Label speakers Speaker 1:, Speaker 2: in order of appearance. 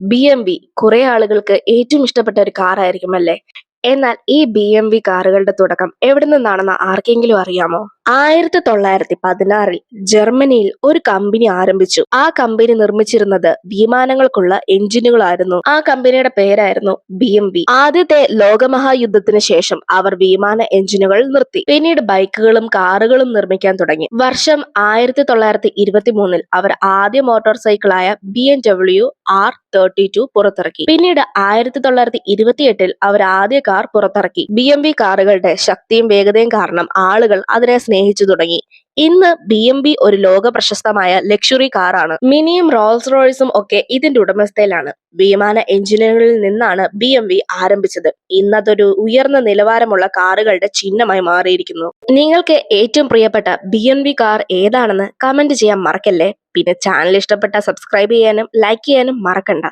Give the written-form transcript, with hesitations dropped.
Speaker 1: B കുറെ ആളുകൾക്ക് ഏറ്റവും ഇഷ്ടപ്പെട്ട ഒരു കാർ ആയിരിക്കും അല്ലേ? എന്നാൽ ഈ ബി കാറുകളുടെ തുടക്കം എവിടെ നിന്നാണെന്ന് ആർക്കെങ്കിലും അറിയാമോ? 1916 ജർമ്മനിയിൽ ഒരു കമ്പനി ആരംഭിച്ചു. ആ കമ്പനി നിർമ്മിച്ചിരുന്നത് വിമാനങ്ങൾക്കുള്ള എഞ്ചിനുകളായിരുന്നു. ആ കമ്പനിയുടെ പേരായിരുന്നു ബി. ആദ്യത്തെ ലോകമഹായുദ്ധത്തിന് ശേഷം അവർ വിമാന എഞ്ചിനുകൾ നിർത്തി. പിന്നീട് ബൈക്കുകളും കാറുകളും നിർമ്മിക്കാൻ തുടങ്ങി. വർഷം 1923 അവർ ആദ്യ മോട്ടോർ സൈക്കിളായ BMW R32 പുറത്തിറക്കി. പിന്നീട് 1928 അവർ ആദ്യ കാർ പുറത്തിറക്കി. ബി കാറുകളുടെ ശക്തിയും വേഗതയും കാരണം ആളുകൾ അതിനെ സ്നേഹിച്ചു തുടങ്ങി. ഇന്ന് ബി ഒരു ലോക പ്രശസ്തമായ ലക്ഷറി കാറാണ്. മിനിയും റോൾസ് റോയ്സും ഒക്കെ ഇതിന്റെ ഉടമസ്ഥയിലാണ്. വിമാന എഞ്ചിനുകളിൽ നിന്നാണ് ബി ആരംഭിച്ചത്. ഇന്നതൊരു ഉയർന്ന നിലവാരമുള്ള കാറുകളുടെ ചിഹ്നമായി മാറിയിരിക്കുന്നു. നിങ്ങൾക്ക് ഏറ്റവും പ്രിയപ്പെട്ട ബി കാർ ഏതാണെന്ന് കമന്റ് ചെയ്യാൻ മറക്കല്ലേ. പിന്നെ ചാനൽ ഇഷ്ടപ്പെട്ട സബ്സ്ക്രൈബ് ചെയ്യാനും ലൈക്ക് ചെയ്യാനും മറക്കണ്ട.